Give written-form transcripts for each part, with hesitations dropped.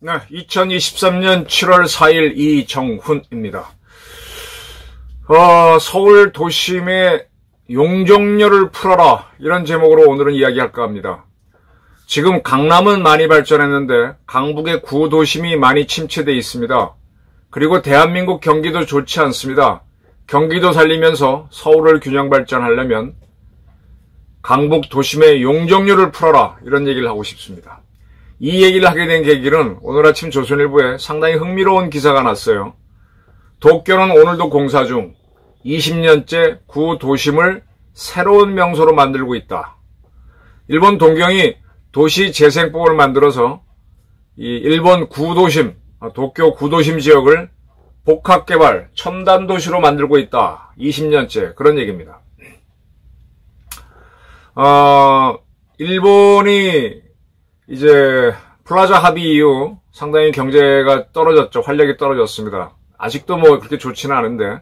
네, 2023년 7월 4일 이정훈입니다. 서울 도심의 용적률을 풀어라, 이런 제목으로 오늘은 이야기할까 합니다. 지금 강남은 많이 발전했는데 강북의 구도심이 많이 침체되어 있습니다. 그리고 대한민국 경기도 좋지 않습니다. 경기도 살리면서 서울을 균형 발전하려면 강북 도심의 용적률을 풀어라, 이런 얘기를 하고 싶습니다. 이 얘기를 하게 된 계기는 오늘 아침 조선일보에 상당히 흥미로운 기사가 났어요. 도쿄는 오늘도 공사 중 20년째 구도심을 새로운 명소로 만들고 있다. 일본 동경이 도시재생법을 만들어서 이 일본 구도심, 도쿄 구도심 지역을 복합개발, 첨단도시로 만들고 있다. 20년째, 그런 얘기입니다. 일본이 이제 플라자 합의 이후 상당히 경제가 떨어졌죠. 활력이 떨어졌습니다. 아직도 뭐 그렇게 좋지는 않은데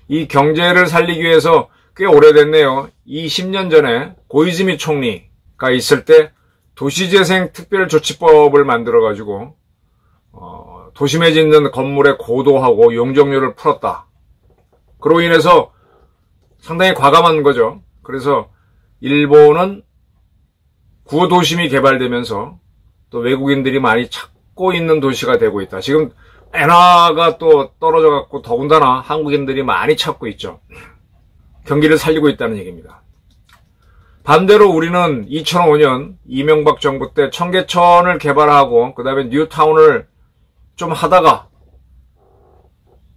이 경제를 살리기 위해서 꽤 오래됐네요. 20년 전에 고이즈미 총리가 있을 때 도시재생 특별조치법을 만들어가지고 도심에 짓는 건물의 고도하고 용적률을 풀었다. 그로 인해서 상당히 과감한 거죠. 그래서 일본은 구도심이 개발되면서 또 외국인들이 많이 찾고 있는 도시가 되고 있다. 지금 엔화가 또 떨어져갖고 더군다나 한국인들이 많이 찾고 있죠. 경기를 살리고 있다는 얘기입니다. 반대로 우리는 2005년 이명박 정부 때 청계천을 개발하고 그 다음에 뉴타운을 좀 하다가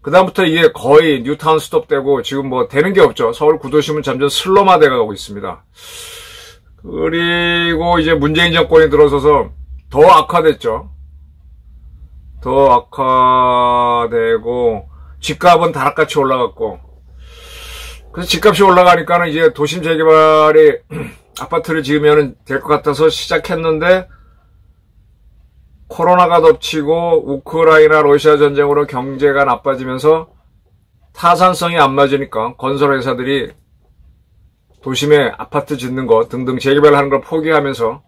그 다음부터 이게 거의 뉴타운 스톱되고 지금 뭐 되는 게 없죠. 서울 구도심은 점점 슬럼화돼 가고 있습니다. 그리고 이제 문재인 정권이 들어서서 더 악화됐죠. 더 악화되고 집값은 다락같이 올라갔고, 그래서 집값이 올라가니까는 이제 도심 재개발이 아파트를 지으면 될 것 같아서 시작했는데 코로나가 덮치고 우크라이나 러시아 전쟁으로 경제가 나빠지면서 타산성이 안 맞으니까 건설회사들이 도심에 아파트 짓는 거 등등 재개발하는 걸 포기하면서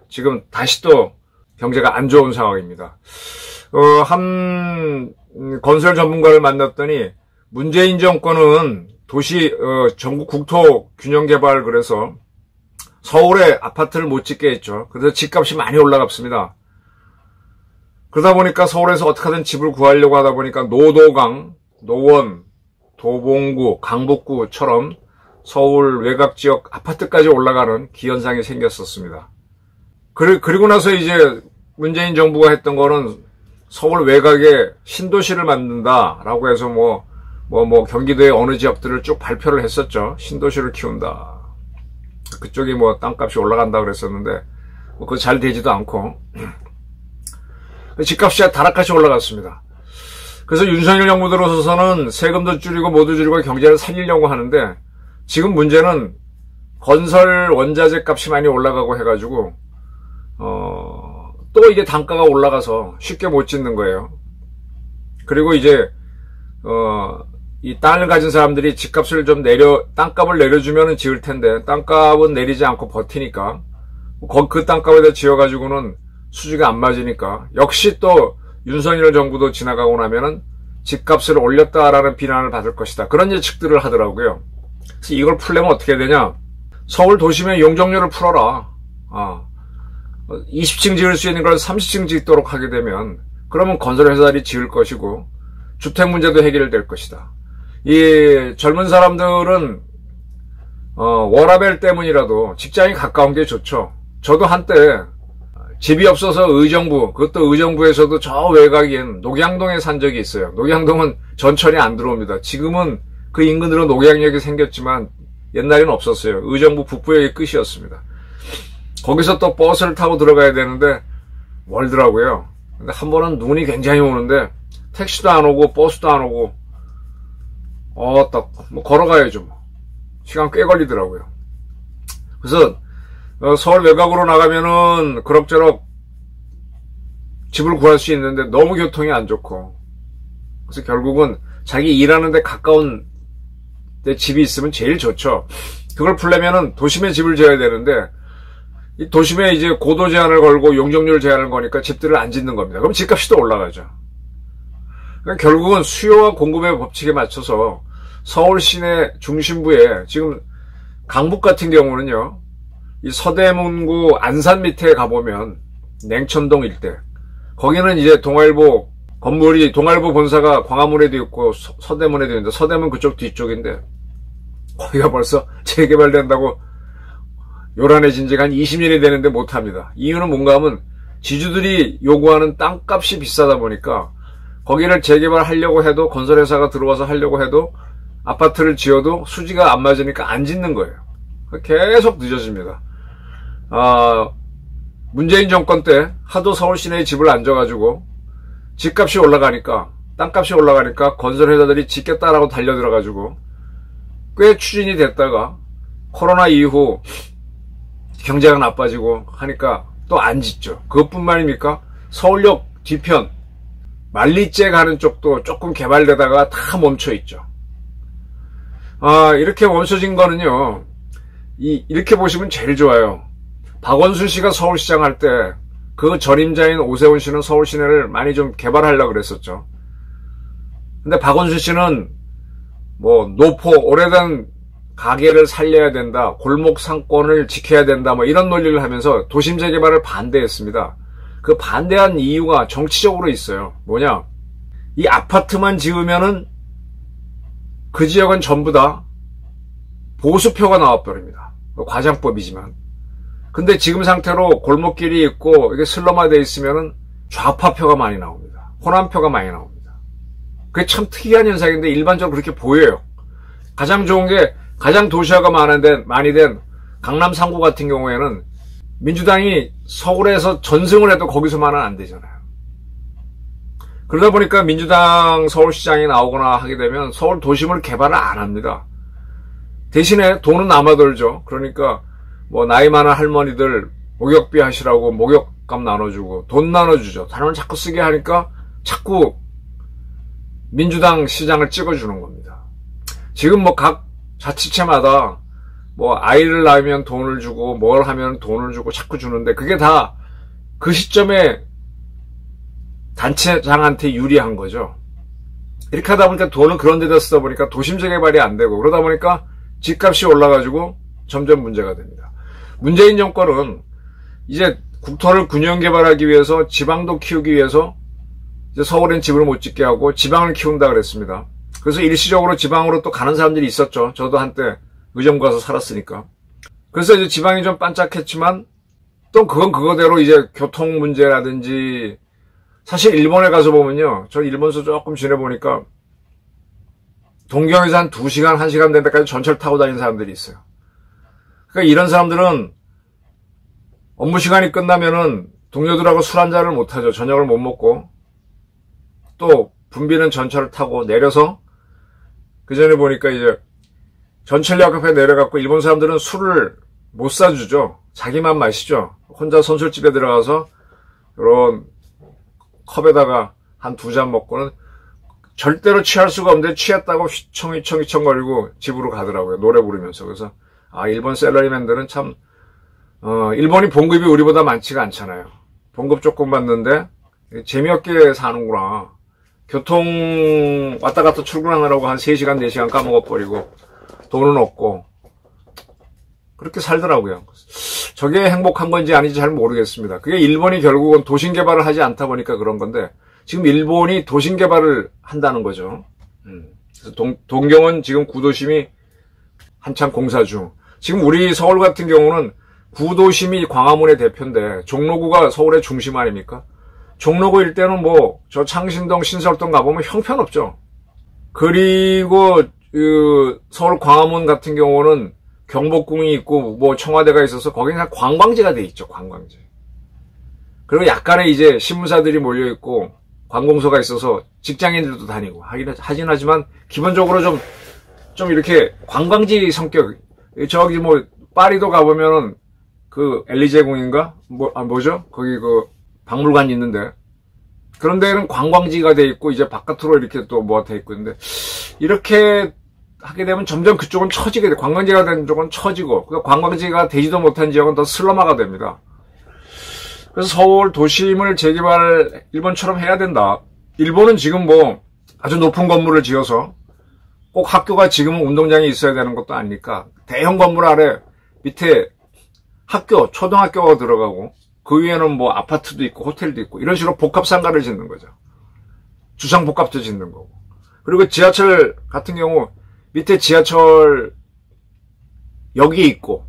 지금 다시 또 경제가 안 좋은 상황입니다. 한 건설 전문가를 만났더니 문재인 정권은 도시 전국 국토 균형 개발 그래서 서울에 아파트를 못 짓게 했죠. 그래서 집값이 많이 올라갔습니다. 그러다 보니까 서울에서 어떻게든 집을 구하려고 하다 보니까 노도강, 노원, 도봉구, 강북구처럼 서울 외곽 지역 아파트까지 올라가는 기현상이 생겼었습니다. 그리고 나서 이제 문재인 정부가 했던 거는 서울 외곽에 신도시를 만든다라고 해서 뭐 경기도의 어느 지역들을 쭉 발표를 했었죠. 신도시를 키운다. 그쪽이 뭐 땅값이 올라간다 그랬었는데 뭐 그거 잘 되지도 않고 집값이 다락같이 올라갔습니다. 그래서 윤석열 정부 들어서서는 세금도 줄이고 모두 줄이고 경제를 살리려고 하는데 지금 문제는 건설 원자재 값이 많이 올라가고 해가지고 또 이게 단가가 올라가서 쉽게 못 짓는 거예요. 그리고 이제 이 땅을 가진 사람들이 집값을 좀 땅값을 내려주면 지을 텐데 땅값은 내리지 않고 버티니까 그 땅값에다 지어가지고는 수지가 안 맞으니까 역시 또 윤석열 정부도 지나가고 나면은 집값을 올렸다라는 비난을 받을 것이다. 그런 예측들을 하더라고요. 그래서 이걸 풀려면 어떻게 되냐? 서울 도심의 용적률을 풀어라. 20층 지을 수 있는 걸 30층 짓도록 하게 되면 그러면 건설회사들이 지을 것이고 주택 문제도 해결될 것이다. 이 젊은 사람들은 워라밸 때문이라도 직장이 가까운 게 좋죠. 저도 한때 집이 없어서 그것도 의정부에서도 저 외곽인 녹양동에 산 적이 있어요. 녹양동은 전철이 안 들어옵니다. 지금은 그 인근으로 녹양역이 생겼지만 옛날에는 없었어요. 의정부 북부역이 끝이었습니다. 거기서 또 버스를 타고 들어가야 되는데 멀더라고요. 근데 한 번은 눈이 굉장히 오는데 택시도 안 오고 버스도 안 오고 딱 뭐 걸어가야죠. 뭐. 시간 꽤 걸리더라고요. 그래서 서울 외곽으로 나가면은 그럭저럭 집을 구할 수 있는데 너무 교통이 안 좋고 그래서 결국은 자기 일하는 데 가까운 데 집이 있으면 제일 좋죠. 그걸 풀려면은 도심에 집을 지어야 되는데, 이 도심에 이제 고도 제한을 걸고 용적률 제한을 거니까 집들을 안 짓는 겁니다. 그럼 집값이 또 올라가죠. 그러니까 결국은 수요와 공급의 법칙에 맞춰서 서울 시내 중심부에 지금 강북 같은 경우는요, 이 서대문구 안산 밑에 가보면 냉천동 일대, 거기는 이제 동아일보 건물이, 동아일보 본사가 광화문에도 있고 서대문에도 있는데, 서대문 그쪽 뒤쪽인데 거기가 벌써 재개발된다고 요란해진 지가 한 20년이 되는데 못합니다. 이유는 뭔가 하면 지주들이 요구하는 땅값이 비싸다 보니까 거기를 재개발하려고 해도, 건설회사가 들어와서 하려고 해도, 아파트를 지어도 수지가 안 맞으니까 안 짓는 거예요. 계속 늦어집니다. 문재인 정권 때 하도 서울 시내에 집을 안 져가지고 집값이 올라가니까, 땅값이 올라가니까 건설회사들이 짓겠다라고 달려들어가지고 꽤 추진이 됐다가 코로나 이후 경제가 나빠지고 하니까 또 안 짓죠. 그것뿐만입니까? 서울역 뒤편 만리째 가는 쪽도 조금 개발되다가 다 멈춰 있죠. 이렇게 멈춰진 거는요, 이렇게 보시면 제일 좋아요. 박원순 씨가 서울시장 할 때 그 전임자인 오세훈 씨는 서울 시내를 많이 좀 개발하려고 그랬었죠. 근데 박원순 씨는 뭐 노포, 오래된 가게를 살려야 된다, 골목 상권을 지켜야 된다, 뭐 이런 논리를 하면서 도심 재개발을 반대했습니다. 그 반대한 이유가 정치적으로 있어요. 뭐냐? 이 아파트만 지으면은 그 지역은 전부 다 보수표가 나와버립니다. 과장법이지만. 근데 지금 상태로 골목길이 있고 이게 슬럼화되어 있으면은 좌파표가 많이 나옵니다. 호남표가 많이 나옵니다. 그게 참 특이한 현상인데 일반적으로 그렇게 보여요. 가장 좋은 게, 가장 도시화가 많이 된 강남 3구 같은 경우에는 민주당이 서울에서 전승을 해도 거기서만은 안 되잖아요. 그러다 보니까 민주당 서울시장이 나오거나 하게 되면 서울 도심을 개발을 안 합니다. 대신에 돈은 남아돌죠. 그러니까 뭐 나이 많은 할머니들 목욕비 하시라고 목욕값 나눠주고 돈 나눠주죠. 단원을 자꾸 쓰게 하니까 자꾸 민주당 시장을 찍어주는 겁니다. 지금 뭐 각 자치체마다 뭐 아이를 낳으면 돈을 주고 뭘 하면 돈을 주고 자꾸 주는데, 그게 다 그 시점에 단체장한테 유리한 거죠. 이렇게 하다 보니까 돈은 그런 데다 쓰다 보니까 도심 재개발이 안 되고, 그러다 보니까 집값이 올라가지고 점점 문제가 됩니다. 문재인 정권은 이제 국토를 균형 개발하기 위해서, 지방도 키우기 위해서 이제 서울엔 집을 못 짓게 하고 지방을 키운다 그랬습니다. 그래서 일시적으로 지방으로 또 가는 사람들이 있었죠. 저도 한때 의정 가서 살았으니까. 그래서 이제 지방이 좀 반짝했지만 또 그건 그거대로 이제 교통 문제라든지, 사실 일본에 가서 보면요, 저 일본에서 조금 지내보니까 동경에서 한 2시간, 1시간 된 데까지 전철 타고 다니는 사람들이 있어요. 그러니까 이런 사람들은 업무 시간이 끝나면은 동료들하고 술 한잔을 못 하죠. 저녁을 못 먹고 또 붐비는 전철을 타고 내려서, 그 전에 보니까 이제 전철역 앞에 내려갖고 일본 사람들은 술을 못 사주죠. 자기만 마시죠. 혼자 선술집에 들어가서 이런 컵에다가 한 2잔 먹고는 절대로 취할 수가 없는데 취했다고 휘청휘청거리고 집으로 가더라고요. 노래 부르면서. 그래서 일본 셀러리맨들은 참 일본이 봉급이 우리보다 많지가 않잖아요. 봉급 조금 받는데 재미없게 사는구나. 교통 왔다 갔다 출근하느라고 한 3시간 4시간 까먹어버리고 돈은 없고 그렇게 살더라고요. 저게 행복한 건지 아닌지 잘 모르겠습니다. 그게 일본이 결국은 도심 개발을 하지 않다 보니까 그런 건데, 지금 일본이 도심 개발을 한다는 거죠. 그래서 동경은 지금 구도심이 한창 공사 중. 지금 우리 서울 같은 경우는 구도심이 광화문의 대표인데 종로구가 서울의 중심 아닙니까? 종로구 일대는 뭐 저 창신동 신설동 가보면 형편없죠. 그리고 서울 광화문 같은 경우는 경복궁이 있고 뭐 청와대가 있어서 거기는 그냥 관광지가 돼 있죠. 관광지. 그리고 약간의 이제 신문사들이 몰려 있고 관공서가 있어서 직장인들도 다니고 하긴 하지만 기본적으로 좀 이렇게 관광지 성격. 저기 뭐 파리도 가보면은 그 엘리제궁인가 뭐죠? 거기 그 박물관 있는데 그런 데는 관광지가 돼 있고 이제 바깥으로 이렇게 또 뭐가 돼 있고 있는데 이렇게 하게 되면 점점 그쪽은 처지게 돼. 관광지가 된 쪽은 처지고 관광지가 되지도 못한 지역은 더 슬럼화가 됩니다. 그래서 서울 도심을 재개발 일본처럼 해야 된다. 일본은 지금 뭐 아주 높은 건물을 지어서 꼭 학교가 지금은 운동장이 있어야 되는 것도 아니니까 대형 건물 아래 밑에 학교, 초등학교가 들어가고 그 위에는 뭐 아파트도 있고 호텔도 있고 이런 식으로 복합상가를 짓는 거죠. 주상복합도 짓는 거고. 그리고 지하철 같은 경우 밑에 지하철 역이 있고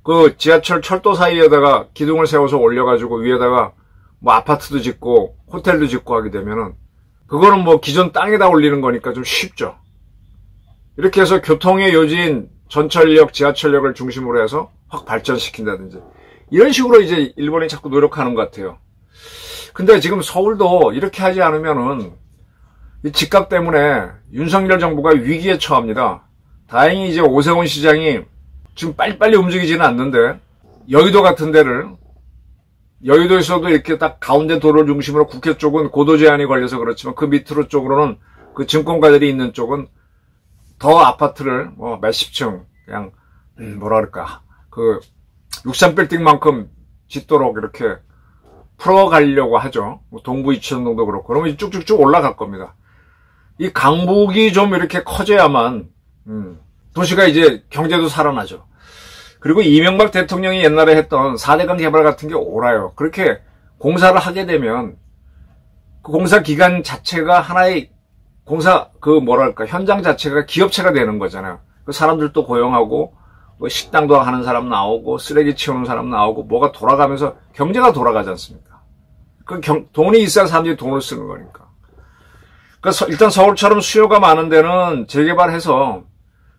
그 지하철 철도 사이에다가 기둥을 세워서 올려가지고 위에다가 뭐 아파트도 짓고 호텔도 짓고 하게 되면은 그거는 뭐 기존 땅에다 올리는 거니까 좀 쉽죠. 이렇게 해서 교통의 요지인 전철역, 지하철역을 중심으로 해서 확 발전시킨다든지 이런 식으로 이제 일본이 자꾸 노력하는 것 같아요. 근데 지금 서울도 이렇게 하지 않으면은 이 집값 때문에 윤석열 정부가 위기에 처합니다. 다행히 이제 오세훈 시장이 지금 빨리빨리 움직이지는 않는데 여의도 같은 데를 여의도에서도 이렇게 딱 가운데 도로를 중심으로 국회 쪽은 고도 제한이 걸려서 그렇지만 그 밑으로 쪽으로는 그 증권가들이 있는 쪽은 더 아파트를 뭐 몇십 층 그냥 뭐라 그럴까 그 63빌딩만큼 짓도록 이렇게 풀어가려고 하죠. 뭐 동부 이천동도 그렇고 그러면 쭉쭉쭉 올라갈 겁니다. 이 강북이 좀 이렇게 커져야만 도시가 이제 경제도 살아나죠. 그리고 이명박 대통령이 옛날에 했던 4대강 개발 같은 게 옳아요. 그렇게 공사를 하게 되면 그 공사 기간 자체가 하나의 공사 그 뭐랄까 현장 자체가 기업체가 되는 거잖아요. 그 사람들도 고용하고 뭐 식당도 하는 사람 나오고 쓰레기 치우는 사람 나오고 뭐가 돌아가면서 경제가 돌아가지 않습니까? 그 돈이 있어야 사람들이 돈을 쓰는 거니까. 그러니까 일단 서울처럼 수요가 많은 데는 재개발해서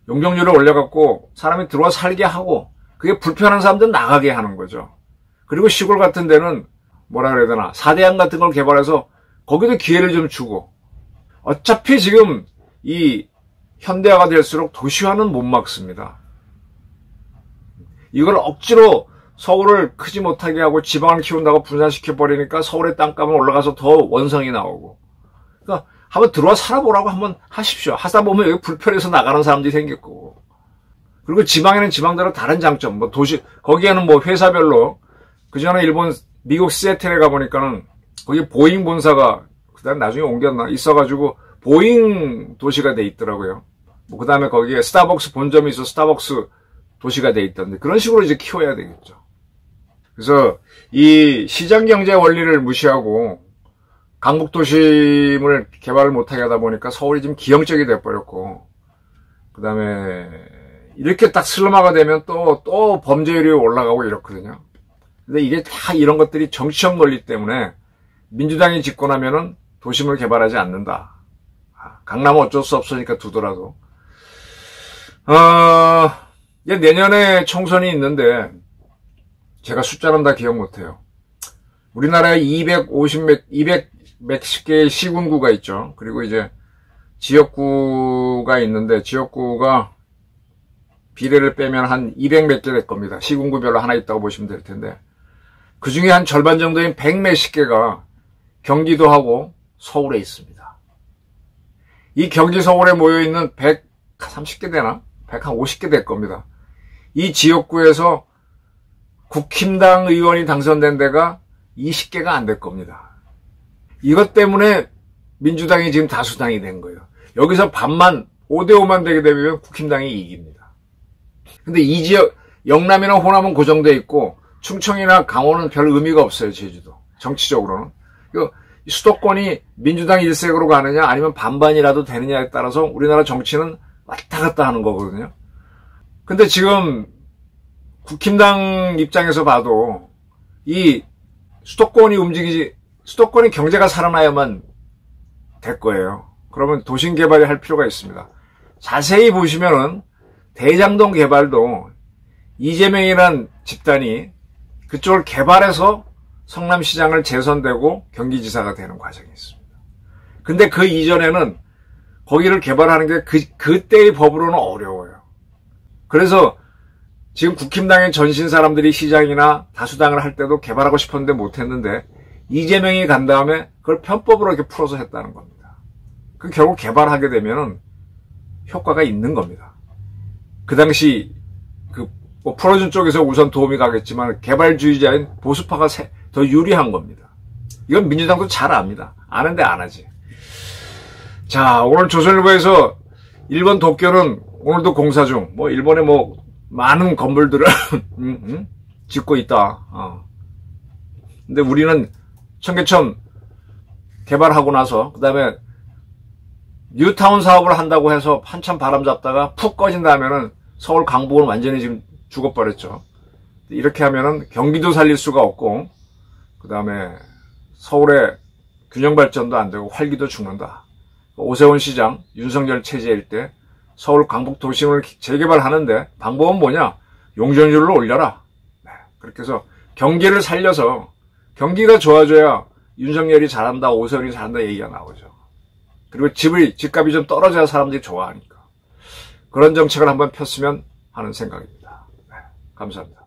용적률을 올려갖고 사람이 들어와 살게 하고 그게 불편한 사람들은 나가게 하는 거죠. 그리고 시골 같은 데는 뭐라 그래야 되나 4대양 같은 걸 개발해서 거기도 기회를 좀 주고 어차피 지금 이 현대화가 될수록 도시화는 못 막습니다. 이걸 억지로 서울을 크지 못하게 하고 지방을 키운다고 분산시켜버리니까 서울의 땅값은 올라가서 더 원성이 나오고 그러니까 한번 들어와 살아보라고 한번 하십시오. 하다 보면 여기 불편해서 나가는 사람들이 생길 거고. 그리고 지방에는 지방대로 다른 장점, 뭐 도시, 거기에는 뭐 회사별로, 그 전에 미국 시애틀에 가보니까는 거기 보잉 본사가, 그 다음에 나중에 옮겼나? 있어가지고 보잉 도시가 돼 있더라고요. 뭐 그 다음에 거기에 스타벅스 본점이 있어 스타벅스 도시가 돼 있던데 그런 식으로 이제 키워야 되겠죠. 그래서 이 시장 경제 원리를 무시하고 강북도심을 개발을 못하게 하다 보니까 서울이 지금 기형적이 돼버렸고 그 다음에 이렇게 딱 슬럼화가 되면 또 범죄율이 올라가고 이렇거든요. 근데 이게 다 이런 것들이 정치적 논리 때문에 민주당이 집권하면은 도심을 개발하지 않는다. 강남은 어쩔 수 없으니까 두더라도. 내년에 총선이 있는데 제가 숫자는 다 기억 못해요. 우리나라에 200몇 개의 시군구가 있죠. 그리고 이제 지역구가 있는데 지역구가 비례를 빼면 한 200몇 개 될 겁니다. 시군구별로 하나 있다고 보시면 될 텐데 그 중에 한 절반 정도인 100몇십 개가 경기도하고 서울에 있습니다. 이 경기 서울에 모여있는 130개 되나? 150개 될 겁니다. 이 지역구에서 국힘당 의원이 당선된 데가 20개가 안 될 겁니다. 이것 때문에 민주당이 지금 다수당이 된 거예요. 여기서 반만 5대5만 되게 되면 국힘당이 이깁니다. 근데 이 지역 영남이나 호남은 고정돼 있고 충청이나 강원은 별 의미가 없어요. 제주도 정치적으로는. 수도권이 민주당 일색으로 가느냐 아니면 반반이라도 되느냐에 따라서 우리나라 정치는 왔다 갔다 하는 거거든요. 근데 지금 국힘당 입장에서 봐도 이 수도권이 수도권이 경제가 살아나야만 될 거예요. 그러면 도심 개발이 할 필요가 있습니다. 자세히 보시면은 대장동 개발도 이재명이란 집단이 그쪽을 개발해서 성남시장을 재선되고 경기지사가 되는 과정이 있습니다. 근데 그 이전에는 거기를 개발하는 게 그때의 법으로는 어려워요. 그래서 지금 국힘당의 전신 사람들이 시장이나 다수당을 할 때도 개발하고 싶었는데 못했는데 이재명이 간 다음에 그걸 편법으로 이렇게 풀어서 했다는 겁니다. 그 결국 개발하게 되면은 효과가 있는 겁니다. 그 당시 뭐 풀어준 쪽에서 우선 도움이 가겠지만 개발주의자인 보수파가 더 유리한 겁니다. 이건 민주당도 잘 압니다. 아는데 안 하지. 자, 오늘 조선일보에서 일본 도쿄는 오늘도 공사 중, 뭐 일본에 뭐 많은 건물들을 짓고 있다. 근데 우리는 청계천 개발하고 나서 그다음에 뉴타운 사업을 한다고 해서 한참 바람 잡다가 푹 꺼진 다음에는 서울 강북은 완전히 지금 죽어버렸죠. 이렇게 하면은 경기도 살릴 수가 없고 그다음에 서울의 균형 발전도 안 되고 활기도 죽는다. 오세훈 시장 윤석열 체제일 때 서울 강북 도심을 재개발하는데 방법은 뭐냐? 용적률을 올려라. 그렇게 해서 경기를 살려서 경기가 좋아져야 윤석열이 잘한다, 오세훈이 잘한다 얘기가 나오죠. 그리고 집값이 좀 떨어져야 사람들이 좋아하니까. 그런 정책을 한번 폈으면 하는 생각입니다. 감사합니다.